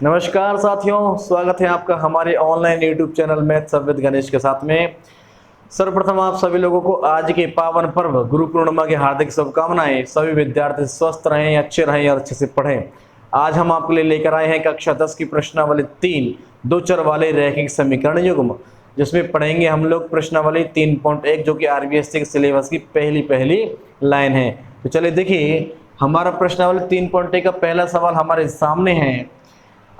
नमस्कार साथियों, स्वागत है आपका हमारे online YouTube channel maths with Ganesh के साथ में। सर्वप्रथम आप सभी लोगों को आज के पावन पर्व गुरु पूर्णिमा की हार्दिक शुभकामनाएं। सभी विद्यार्थी स्वस्थ रहें, अच्छे रहें और अच्छे से पढ़ें। आज हम आपके लिए लेकर आए हैं कक्षा 10 की प्रश्नावली 3 दो चर वाले रैखिक समीकरण युग्म, जिसमें पढ़ेंगे हम लोग प्रश्नावली 3.1 जो कि आरबीएससी के सिलेबस की पहली लाइन है। तो चलिए देखिए, हमारा प्रश्नावली 3.1 का पहला सवाल हमारे सामने है।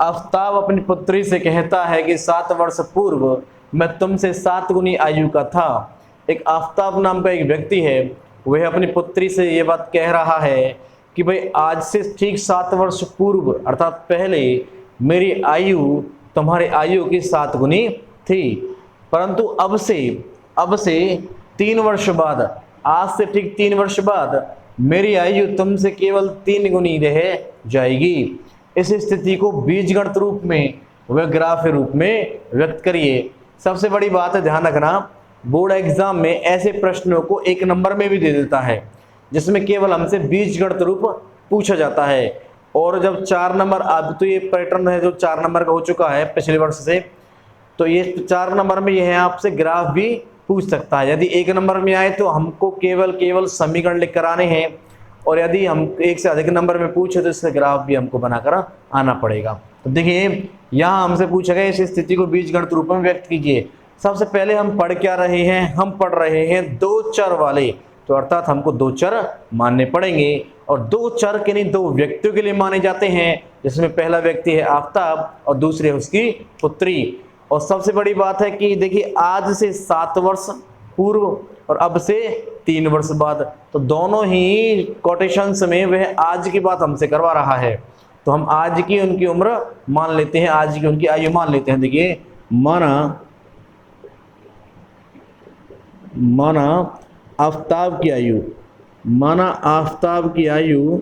आफ्ताब अपनी पुत्री से कहता है कि 7 वर्ष पूर्व मैं तुमसे 7 गुनी आयु का था। एक आफ्ताब नाम का एक व्यक्ति है, वह अपनी पुत्री से ये बात कह रहा है कि भाई आज से ठीक 7 वर्ष पूर्व अर्थात पहले मेरी आयु तुम्हारी आयु की 7 गुनी थी, परंतु अब से 3 वर्ष बाद, आज से ठीक 3 वर्ष बाद मेरी आयु तुमसे केवल 3 गुनी रह जाएगी। इस स्थिति को बीजगणित रूप में व ग्राफ रूप में व्यक्त करिए। सबसे बड़ी बात है, ध्यान रखना, बोर्ड एग्जाम में ऐसे प्रश्नों को 1 नंबर में भी दे देता है जिसमें केवल हमसे बीजगणित रूप पूछा जाता है। और जब 4 नंबर, अब तो ये पैटर्न है जो 4 नंबर का हो चुका है पिछले वर्ष से, तो ये 4 नंबर में यह आपसे ग्राफ भी पूछ सकता है। यदि 1 नंबर में आए तो हमको केवल समीकरण लिख कर आने हैं, और यदि हम 1 से अधिक नंबर में पूछे तो इसका ग्राफ भी हमको बनाकर आना पड़ेगा। तो देखिए, यहाँ हमसे पूछा गया इस स्थिति को बीजगणित रूप में व्यक्त कीजिए। सबसे पहले हम पढ़ क्या रहे हैं, हम पढ़ रहे हैं 2 चर वाले, तो अर्थात हमको 2 चर मानने पड़ेंगे। और 2 चर के नहीं 2 व्यक्तियों के लिए माने जाते हैं, जिसमें पहला व्यक्ति है आफ्ताब और दूसरी है उसकी पुत्री। और सबसे बड़ी बात है कि देखिए, आज से 7 वर्ष पूर्व और अब से 3 वर्ष बाद, तो दोनों ही कोटेशंस में वह आज की बात हमसे करवा रहा है। तो हम आज की उनकी उम्र मान लेते हैं, आज की उनकी आयु मान लेते हैं। देखिए, माना आफ्ताब की आयु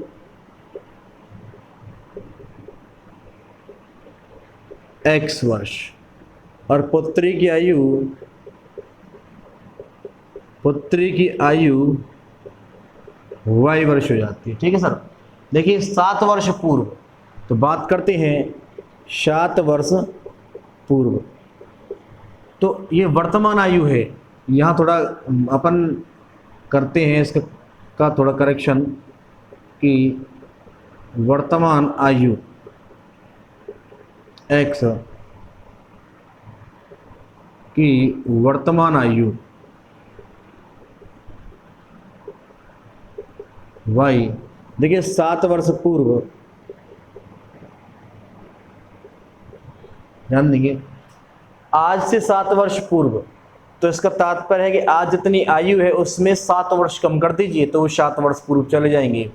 x वर्ष और पुत्री की आयु y वर्ष हो जाती है। ठीक है सर। देखिए, 7 वर्ष पूर्व, तो बात करते हैं 7 वर्ष पूर्व, तो ये वर्तमान आयु है। यहाँ थोड़ा अपन करते हैं इसका थोड़ा करेक्शन कि वर्तमान आयु x की वर्तमान आयु y। देखिए, 7 वर्ष पूर्व, ध्यान देंगे, आज से 7 वर्ष पूर्व, तो इसका तात्पर्य है कि आज जितनी आयु है उसमें 7 वर्ष कम कर दीजिए तो वो 7 वर्ष पूर्व चले जाएंगे।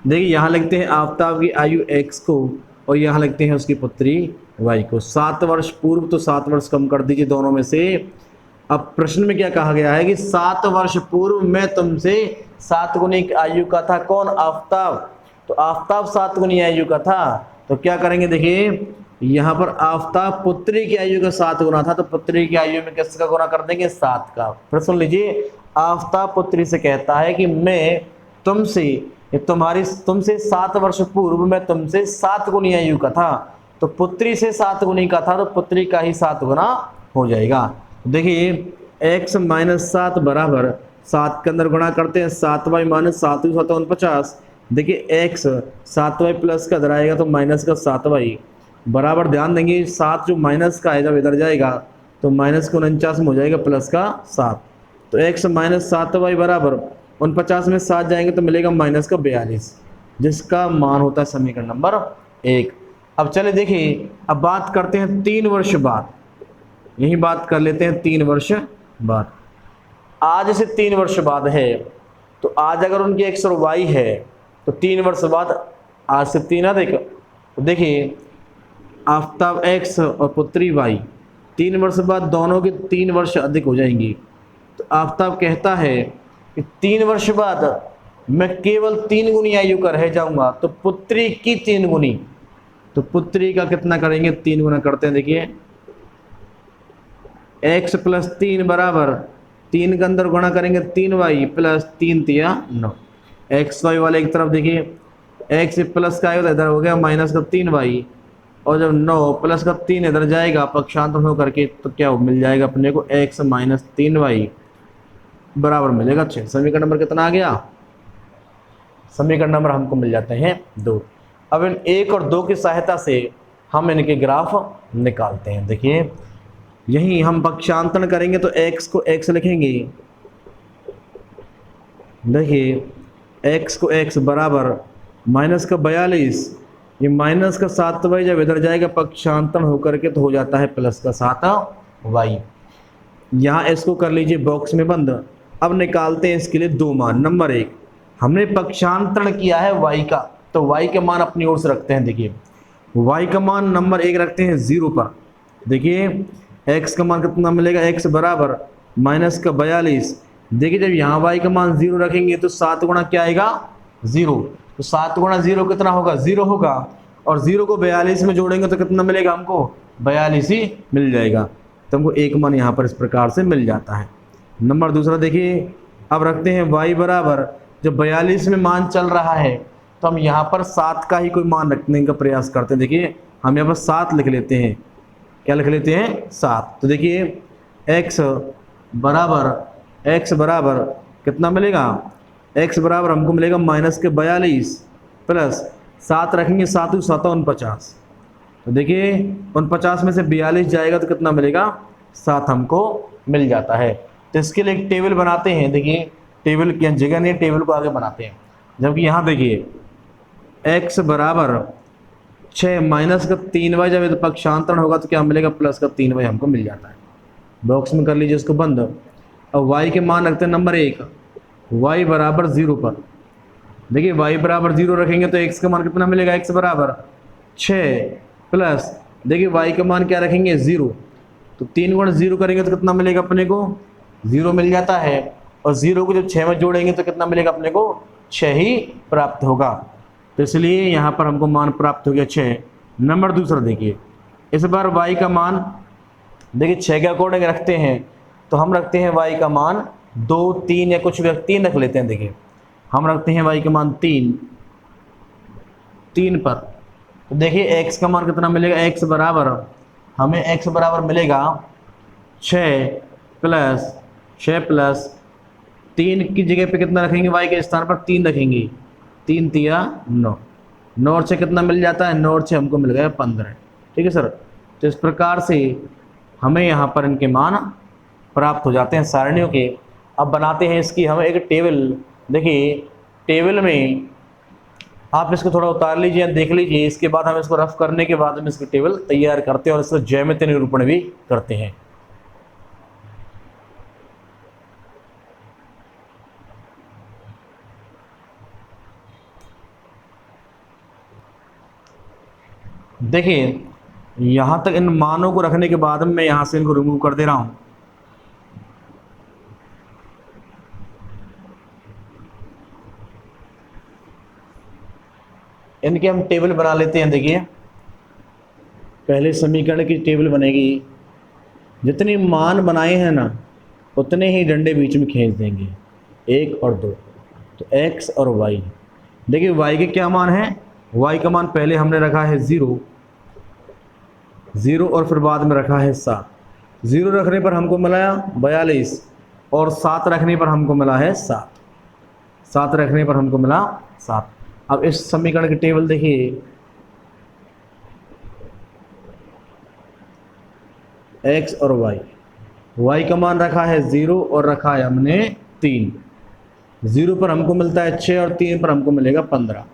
देखिए, यहाँ लिखते हैं आफ्ताब की आयु x को और यहाँ लिखते हैं उसकी पुत्री y को। 7 वर्ष पूर्व तो 7 वर्ष कम कर दीजिए दोनों में से। अब प्रश्न में क्या कहा गया है कि 7 वर्ष पूर्व मैं तुमसे 7 गुनी आयु का था। कौन? आफ्ताब। तो आफ्ताब 7 गुनी आयु का था, तो क्या करेंगे, देखिए यहाँ पर आफ्ताब पुत्री की आयु का 7 गुना था, तो पुत्री की आयु में किसका गुना कर देंगे? 7 का। फिर सुन लीजिए, आफ्ताब पुत्री से कहता है कि मैं तुमसे 7 वर्ष पूर्व मैं तुमसे 7 गुनी आयु का था, तो पुत्री से 7 गुनी का था, तो पुत्री का ही 7 गुना हो जाएगा। देखिए, x - 7 बराबर 7 के अंदर गुणा करते हैं, 7y - 7 49। देखिए, x 7y प्लस का इधर आएगा तो माइनस का 7y बराबर, ध्यान देंगे 7 जो माइनस का है जब इधर जाएगा तो माइनस का 49 में हो जाएगा प्लस का 7। तो x - 7y बराबर 49 में 7 जाएंगे तो मिलेगा माइनस का 42, जिसका मान होता है समीकरण नंबर 1। अब चले देखिए, अब बात करते हैं 3 वर्ष बाद, यही बात कर लेते हैं 3 वर्ष बाद। आज से 3 वर्ष बाद है, तो आज अगर उनकी x और y है तो 3 वर्ष बाद आज से 3 अधिक, तो देखिए आफ्ताब x और पुत्री y 3 वर्ष बाद दोनों के 3 वर्ष अधिक हो जाएंगी। तो आफ्ताब कहता है कि 3 वर्ष बाद मैं केवल 3 गुनी आयु का रह जाऊंगा, तो पुत्री की 3 गुनी, तो पुत्री का कितना करेंगे? 3 गुना करते हैं। देखिए, x + 3 बराबर 3 के अंदर गुणा करेंगे 3y प्लस 3 तिया 9। एक्स वाई वाले एक तरफ देखिए, x प्लस का आएगा इधर हो गया माइनस का 3y और जब 9 प्लस का 3 इधर जाएगा पक्षांतर हो करके, तो क्या मिल जाएगा अपने को x माइनस 3y बराबर मिलेगा 6। समीकरण नंबर कितना आ गया? समीकरण नंबर हमको मिल जाते हैं 2। अब इन 1 और 2 की सहायता से हम इनके ग्राफ निकालते हैं। देखिए यही हम पक्षांतरण करेंगे तो x को x लिखेंगे। देखिए x को x बराबर माइनस का 42, ये माइनस का 7y जब इधर जाएगा पक्षांतरण होकर के तो हो जाता है प्लस का 7y। यहाँ इसको कर लीजिए बॉक्स में बंद। अब निकालते हैं इसके लिए 2 मान। नंबर 1, हमने पक्षांतरण किया है y का, तो y के मान अपनी ओर से रखते हैं। देखिए y का मान नंबर 1 रखते हैं 0 पर। देखिए x का मान कितना मिलेगा? x बराबर माइनस का 42। देखिए जब यहाँ y का मान 0 रखेंगे तो 7 गुणा क्या आएगा? 0। तो 7 गुणा 0 कितना होगा? 0 होगा। और 0 को 42 में जोड़ेंगे तो कितना मिलेगा हमको? 42 ही मिल जाएगा। तो हमको एक मान यहाँ पर इस प्रकार से मिल जाता है। नंबर दूसरा देखिए, अब रखते हैं y बराबर, जब 42 में मान चल रहा है तो हम यहाँ पर 7 का ही कोई मान रखने का प्रयास करते हैं। देखिए हम यहाँ पर 7 लिख लेते हैं। क्या लिख लेते हैं? 7। तो देखिए x बराबर कितना मिलेगा? x बराबर हमको मिलेगा माइनस के 42 प्लस 7 रखेंगे, 7 7 49। तो देखिए 49 में से 42 जाएगा तो कितना मिलेगा? 7 हमको मिल जाता है। तो इसके लिए एक टेबल बनाते हैं। देखिए टेबल की जगह नहीं, टेबल को आगे बनाते हैं। जबकि यहाँ देखिए x बराबर 6 माइनस का 3y जब पक्षांतरण होगा तो क्या मिलेगा? प्लस का 3y हमको मिल जाता है। बॉक्स में कर लीजिए इसको बंद। अब y के मान रखते हैं नंबर 1, y बराबर 0 पर। देखिए y बराबर 0 रखेंगे तो x का मान कितना मिलेगा? x बराबर 6 प्लस, देखिए y का मान क्या रखेंगे? 0। तो 3 गुणा 0 करेंगे तो कितना मिलेगा अपने को? 0 मिल जाता है। और 0 को जब 6 में जोड़ेंगे तो कितना मिलेगा अपने को? 6 ही प्राप्त होगा। तो इसलिए यहाँ पर हमको मान प्राप्त हो गया 6। नंबर दूसरा देखिए, इस बार y का मान देखिए 6 के अकॉर्डिंग रखते हैं, तो हम रखते हैं y का मान 2 3 या कुछ भी 3 रख लेते हैं। देखिए हम रखते हैं y का मान 3 पर। तो देखिए x का मान कितना मिलेगा? x बराबर हमें x बराबर मिलेगा 6 प्लस 3 की जगह पे कितना रखेंगे? y के स्थान पर 3 रखेंगे। 3 तिया 9, 9 और 6 कितना मिल जाता है? 9 और 6 हमको मिल गया 15। ठीक है सर। तो इस प्रकार से हमें यहाँ पर इनके मान प्राप्त हो जाते हैं सारणियों के। अब बनाते हैं इसकी हम एक टेबल। देखिए टेबल में आप इसको थोड़ा उतार लीजिए, देख लीजिए। इसके बाद हम इसको रफ करने के बाद हम इसकी टेबल तैयार करते हैं और इसका ज्यामितीय निरूपण भी करते हैं। देखिए यहाँ तक इन मानों को रखने के बाद मैं यहाँ से इनको रिमूव कर दे रहा हूँ। इनके हम टेबल बना लेते हैं। देखिए पहले समीकरण की टेबल बनेगी, जितने मान बनाए हैं ना उतने ही डंडे बीच में खींच देंगे, 1 और 2। तो x और y। देखिए y के क्या मान है? y का मान पहले हमने रखा है 0 और फिर बाद में रखा है 7। 0 रखने पर हमको मिला 42 और 7 रखने पर हमको मिला है 7 रखने पर हमको मिला 7। अब इस समीकरण की टेबल देखिए, x और y का मान रखा है 0 और रखा है हमने 3। 0 पर हमको मिलता है 6 और 3 पर हमको मिलेगा 15।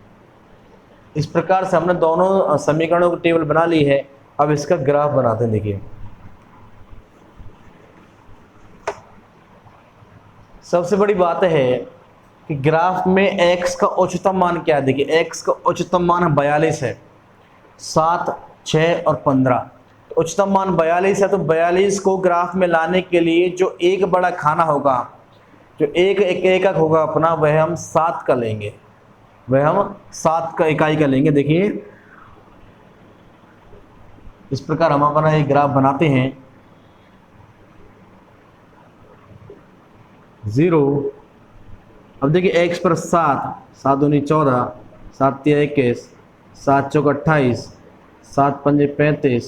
इस प्रकार से हमने दोनों समीकरणों की टेबल बना ली है। अब इसका ग्राफ बनाते हैं। देखिए सबसे बड़ी बात है कि ग्राफ में x का उच्चतम मान क्या है? देखिए x का उच्चतम मान 42 है, 7 6 और 15। तो उच्चतम मान 42 है, तो 42 को ग्राफ में लाने के लिए जो एक बड़ा खाना होगा, जो एक एकक होगा अपना, वह हम 7 का लेंगे, वह हम 7 का इकाई का लेंगे। देखिए इस प्रकार हम अपना एक ग्राफ बनाते हैं। 0, अब देखिए x पर 7 7 दूनी 14, 7 तिया 21, 7 चौक 28, 7 पंजे 35,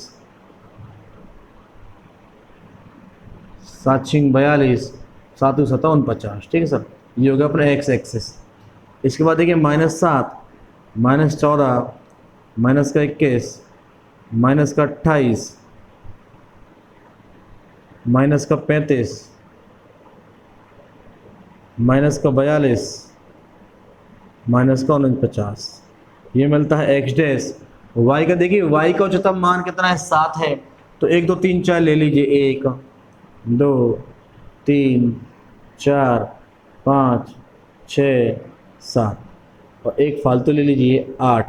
7 छिंग 42, 7 57 50। ठीक है सर, ये हो गया अपना एक्स एक्सिस। इसके बाद देखिए -7, -14, -21, -28, -35, -42, -49, ये मिलता है एक्स डैश। वाई का देखिए, वाई का उच्चतम मान कितना है, 7 है। तो 1 2 3 4 ले लीजिए, 1 2 3 4 5 6 7, और एक फालतू ले लीजिए 8,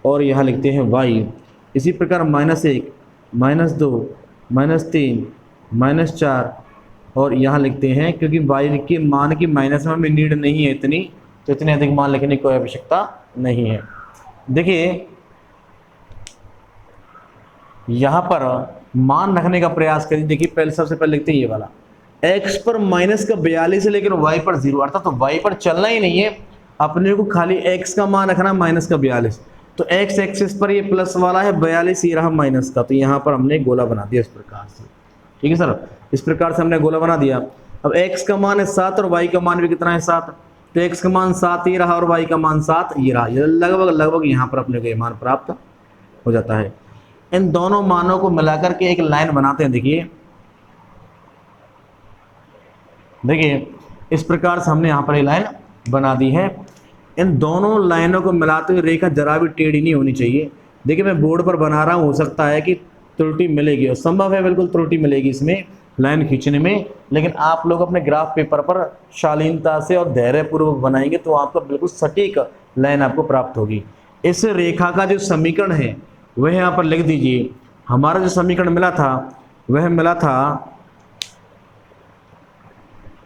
और यहाँ लिखते हैं वाई। इसी प्रकार -1, -2, -3, -4, और यहाँ लिखते हैं, क्योंकि वाई के मान की माइनस में हमें नीड नहीं है इतनी, तो इतने अधिक मान लिखने की कोई आवश्यकता नहीं है। देखिए यहाँ पर मान रखने का प्रयास करिए। देखिए पहले, सबसे पहले लिखते हैं ये वाला, x पर -42 है लेकिन y पर 0, अर्थात तो y पर चलना ही नहीं है, अपने को खाली x का मान रखना -42। तो x एक्सिस पर ये प्लस वाला है 42, ये रहा माइनस का, तो यहाँ पर हमने गोला बना दिया इस प्रकार से। ठीक है सर, इस प्रकार से हमने गोला बना दिया। अब x का मान है 7 और y का मान भी कितना है, 7। तो x का मान 7 ये रहा और y का मान 7 ये रहा, ये लगभग यहाँ पर अपने को ये मान प्राप्त हो जाता है। इन दोनों मानों को मिलाकर के एक लाइन बनाते हैं। देखिए इस प्रकार से हमने यहाँ पर ये लाइन बना दी है। इन दोनों लाइनों को मिलाते हुए रेखा जरा भी टेढ़ी नहीं होनी चाहिए। देखिए मैं बोर्ड पर बना रहा हूँ, हो सकता है कि त्रुटि मिलेगी, और संभव है बिल्कुल त्रुटि मिलेगी इसमें लाइन खींचने में, लेकिन आप लोग अपने ग्राफ पेपर पर शालीनता से और धैर्यपूर्वक बनाएंगे तो आपको बिल्कुल सटीक लाइन आपको प्राप्त होगी। इस रेखा का जो समीकरण है वह यहाँ पर लिख दीजिए। हमारा जो समीकरण मिला था वह मिला था,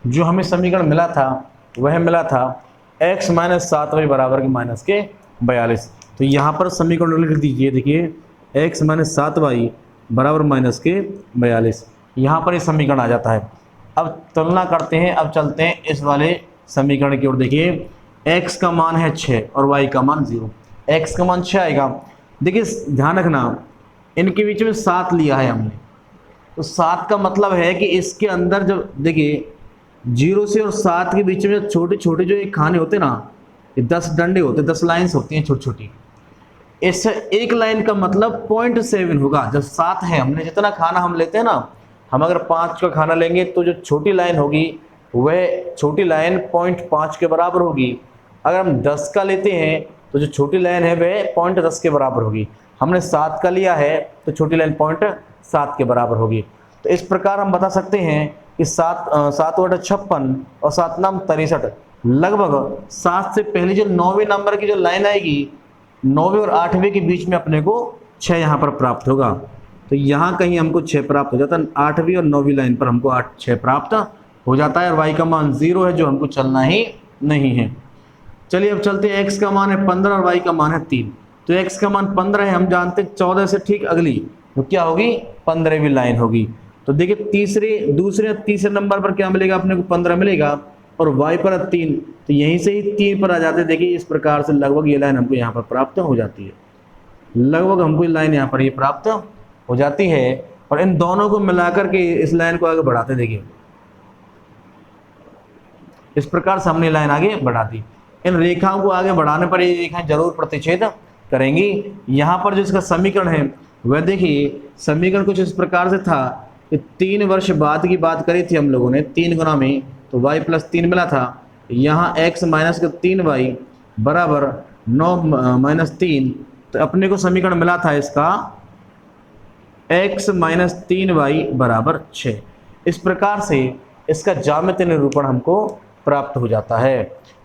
जो हमें समीकरण मिला था वह मिला था x - 7y बराबर के -42। तो यहाँ पर समीकरण लिख दीजिए। देखिए x - 7y बराबर -42, यहाँ पर ये समीकरण आ जाता है। अब तुलना करते हैं, अब चलते हैं इस वाले समीकरण की ओर। देखिए x का मान है 6 और y का मान 0, x का मान 6 आएगा। देखिए ध्यान रखना, इनके बीच में 7 लिया है हमने, तो 7 का मतलब है कि इसके अंदर जब देखिए 0 से और 7 के बीच में छोटे छोटे जो एक खाने होते ना, ये 10 डंडे होते, 10 लाइन्स होती हैं छोटी छोटी। इससे एक लाइन का मतलब 0.7 होगा। जब 7 है, हमने जितना खाना हम लेते हैं ना, हम अगर 5 का खाना लेंगे तो जो छोटी लाइन होगी वह छोटी लाइन 0.5 के बराबर होगी। अगर हम 10 का लेते हैं तो जो छोटी लाइन है वह 0.10 के बराबर होगी। हमने 7 का लिया है तो छोटी लाइन 0.7 के बराबर होगी। तो इस प्रकार हम बता सकते हैं कि 7 × 56 और 7 नाम 63, लगभग 7 से पहले जो 9वें नंबर की जो लाइन आएगी, 9वें और 8वें के बीच में अपने को 6 यहाँ पर प्राप्त होगा। तो यहाँ कहीं हमको 6 प्राप्त हो जाता है, 8वीं और 9वीं लाइन पर हमको 6 प्राप्त हो जाता है, और y का मान 0 है जो हमको चलना ही नहीं है। चलिए अब चलते हैं, x का मान है 15 और y का मान है 3। तो x का मान 15 है, हम जानते हैं 14 से ठीक अगली तो क्या होगी, 15वीं लाइन होगी। तो देखिए दूसरे तीसरे नंबर पर क्या मिलेगा, अपने को 15 मिलेगा, और y पर 3, तो यहीं से ही 3 पर आ जाते हैं। देखिए इस प्रकार से लगभग ये लाइन हमको यहाँ पर प्राप्त हो जाती है, लगभग हमको ये लाइन यहाँ पर ये प्राप्त हो जाती है। और इन दोनों को मिलाकर के इस लाइन को आगे बढ़ाते, देखिए इस प्रकार से हमने लाइन आगे बढ़ा दी। इन रेखाओं को आगे बढ़ाने पर ये रेखाएं जरूर प्रतिच्छेद करेंगी। यहाँ पर जो इसका समीकरण है वह देखिए, समीकरण कुछ इस प्रकार से था कि 3 वर्ष बाद की बात करी थी हम लोगों ने, 3 गुना में तो y + 3 मिला था। यहाँ x - 3y बराबर 9 - 3, तो अपने को समीकरण मिला था इसका x - 3y बराबर 6। इस प्रकार से इसका ज्यामितीय निरूपण हमको प्राप्त हो जाता है।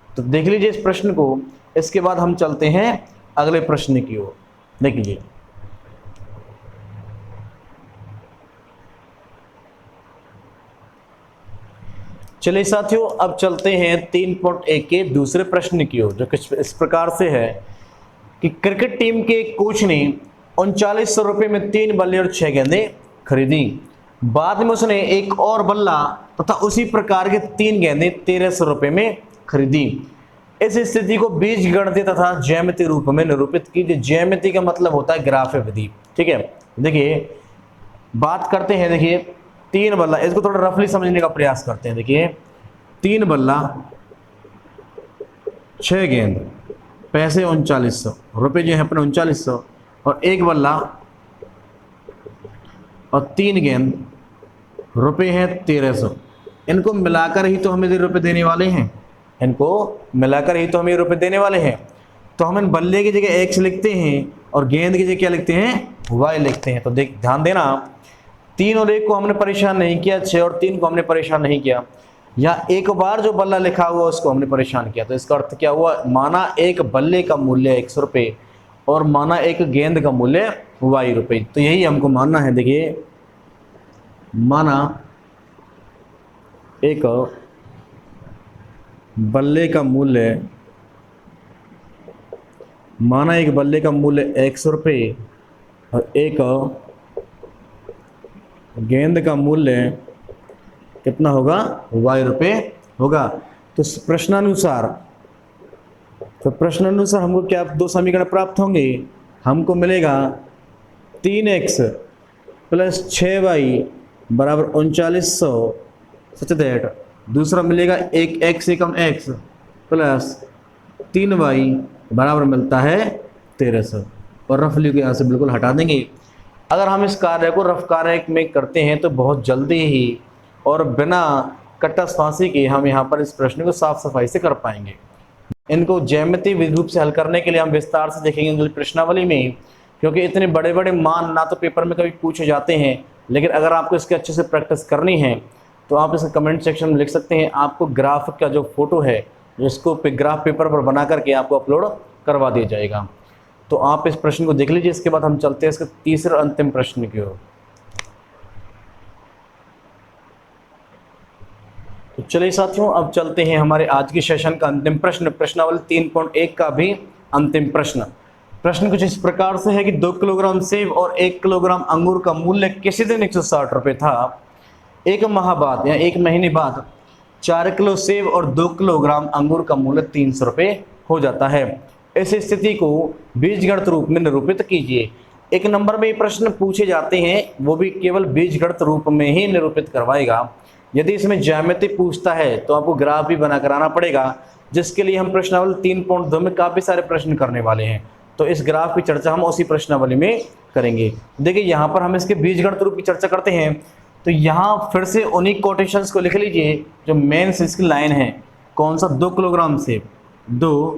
तो देख लीजिए इस प्रश्न को। इसके बाद हम चलते हैं अगले प्रश्न की ओर। देख लीजिए, चलिए साथियों, अब चलते हैं 3.1 के दूसरे प्रश्न की ओर, जो कुछ इस प्रकार से है कि क्रिकेट टीम के कोच ने 3900 रुपये में 3 बल्ले और 6 गेंदें खरीदी। बाद में उसने एक और बल्ला तथा उसी प्रकार के 3 गेंदें 1300 रुपये में खरीदी। इस स्थिति को बीजगणितीय तथा ज्यामितीय रूप में निरूपित कीजिए। ज्यामिति का मतलब होता है ग्राफ विधि, ठीक है। देखिए बात करते हैं, देखिए 3 बल्ला, इसको थोड़ा रफली समझने का प्रयास करते हैं। देखिए 3 बल्ला 6 गेंद, पैसे 3900 रुपये जो है अपने 3900, और 1 बल्ला और 3 गेंद, रुपये हैं 1300। इनको मिलाकर ही तो हमें रुपये देने वाले हैं, इनको मिलाकर ही तो हमें रुपये देने वाले हैं। तो हम इन बल्ले की जगह x लिखते हैं और गेंद की जगह क्या लिखते हैं, y लिखते हैं। तो देख ध्यान देना, 3 और 1 को हमने परेशान नहीं किया, 6 और 3 को हमने परेशान नहीं किया, या एक बार जो बल्ला लिखा हुआ उसको हमने परेशान किया। तो इसका अर्थ क्या हुआ, माना एक बल्ले का मूल्य 100 रुपये और माना एक गेंद का मूल्य y रुपये। तो यही हमको मानना है। देखिए माना एक बल्ले का मूल्य, माना एक बल्ले का मूल्य 100 रुपये और एक गेंद का मूल्य कितना होगा, y रुपये होगा। तो प्रश्नानुसार हमको क्या 2 समीकरण प्राप्त होंगे। हमको मिलेगा 3x प्लस 6y बराबर 3900, सच दैट। दूसरा मिलेगा 1x से कम x प्लस 3y बराबर मिलता है 1300, और रफली को यहाँ से बिल्कुल हटा देंगे। अगर हम इस कार्य को रफ कार्य में करते हैं तो बहुत जल्दी ही और बिना कटस फांसी के हम यहाँ पर इस प्रश्न को साफ सफाई से कर पाएंगे। इनको ज्यामितीय रूप से हल करने के लिए हम विस्तार से देखेंगे प्रश्नावली में, क्योंकि इतने बड़े बड़े मान ना तो पेपर में कभी पूछे जाते हैं, लेकिन अगर आपको इसके अच्छे से प्रैक्टिस करनी है तो आप इसे कमेंट सेक्शन में लिख सकते हैं। आपको ग्राफ का जो फोटो है जिसको ग्राफ पेपर पर बना करके आपको अपलोड करवा दिया जाएगा। तो आप इस प्रश्न को देख लीजिए। इसके बाद हम चलते हैं इसके तीसरे और अंतिम प्रश्न की ओर। तो चलिए साथियों, अब चलते हैं हमारे आज के सेशन का अंतिम प्रश्न, प्रश्नावली 3.1 का भी अंतिम प्रश्न। प्रश्न कुछ इस प्रकार से है कि 2 किलोग्राम सेब और 1 किलोग्राम अंगूर का मूल्य किसी दिन 160 रुपये था। एक माह बाद या 1 महीने बाद 4 किलो सेब और 2 किलोग्राम अंगूर का मूल्य 300 रुपये हो जाता है। इस स्थिति को बीजगणित रूप में निरूपित कीजिए। 1 नंबर में ये प्रश्न पूछे जाते हैं, वो भी केवल बीजगणित रूप में ही निरूपित करवाएगा। यदि इसमें ज्यामिति पूछता है तो आपको ग्राफ भी बना कराना पड़ेगा, जिसके लिए हम प्रश्नावली 3.2 में काफ़ी सारे प्रश्न करने वाले हैं। तो इस ग्राफ की चर्चा हम उसी प्रश्नावली में करेंगे। देखिए यहाँ पर हम इसके बीजगणित रूप की चर्चा करते हैं, तो यहाँ फिर से उन्हीं कोटेशंस को लिख लीजिए जो मेन इसकी लाइन है। कौन सा, 2 किलोग्राम सेब, 2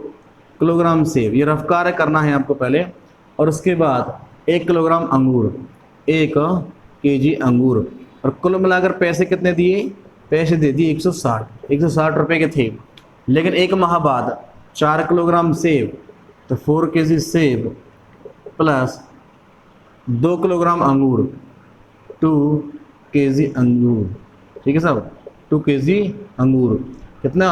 किलोग्राम सेब, ये रफ कार्य करना है आपको पहले, और उसके बाद 1 किलोग्राम अंगूर, 1 केजी अंगूर, और कुल मिलाकर पैसे कितने दिए, पैसे दे दिए 160 रुपये के थे। लेकिन 1 माह बाद 4 किलोग्राम सेब, तो 4 केजी सेब प्लस 2 किलोग्राम अंगूर, 2 केजी अंगूर, ठीक है साहब, 2 केजी अंगूर कितना,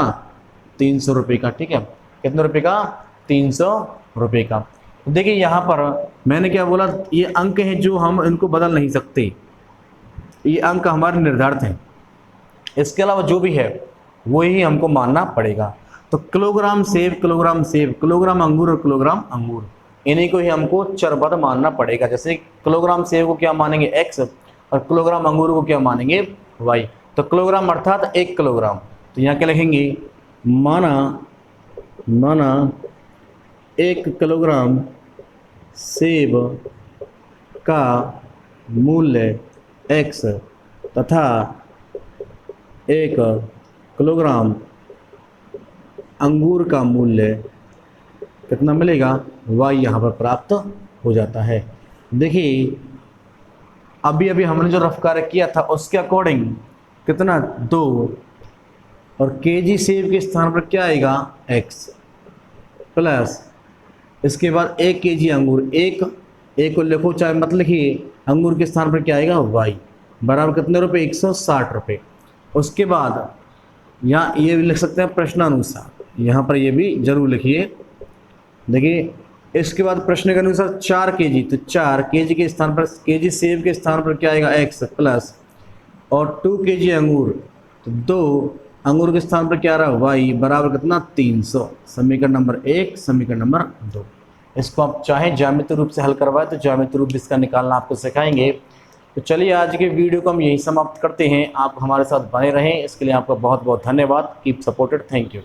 300 रुपये का, ठीक है। कितने रुपये का, 300 रुपये का। देखिए यहाँ पर मैंने क्या बोला, ये अंक हैं जो हम इनको बदल नहीं सकते, ये अंक हमारे निर्धारित हैं। इसके अलावा जो भी है वही हमको मानना पड़ेगा। तो किलोग्राम सेब, किलोग्राम सेब, किलोग्राम अंगूर और किलोग्राम अंगूर, इन्हीं को ही हमको चरबद्ध मानना पड़ेगा। जैसे किलोग्राम सेब को क्या मानेंगे x और किलोग्राम अंगूर को क्या मानेंगे y। तो किलोग्राम अर्थात 1 किलोग्राम, तो यहाँ क्या लिखेंगे, माना 1 किलोग्राम सेब का मूल्य x तथा 1 किलोग्राम अंगूर का मूल्य कितना मिलेगा, y यहाँ पर प्राप्त हो जाता है। देखिए अभी हमने जो रफ कार्य किया था उसके अकॉर्डिंग कितना, 2, और केजी सेब के स्थान पर क्या आएगा, x प्लस इसके बाद 1 केजी अंगूर, एक को लिखो चाहे मत लिखिए, अंगूर के स्थान पर क्या आएगा, y बराबर कितने रुपए, 160 रुपये। उसके बाद यहाँ ये भी लिख सकते हैं प्रश्नानुसार, यहाँ पर ये भी जरूर लिखिए। देखिए इसके बाद प्रश्न के अनुसार 4 केजी, तो 4 केजी के स्थान पर, केजी सेब के स्थान पर क्या आएगा, x प्लस, और 2 केजी अंगूर, तो 2 अंगूर के स्थान पर क्या रहा, y बराबर कितना 300। समीकरण नंबर 1, समीकरण नंबर 2। इसको आप चाहें ज्यामितीय रूप से हल करवाए तो ज्यामितीय रूप इसका निकालना आपको सिखाएंगे। तो चलिए आज के वीडियो को हम यही समाप्त करते हैं। आप हमारे साथ बने रहें, इसके लिए आपका बहुत बहुत धन्यवाद। Keep supported, thank you.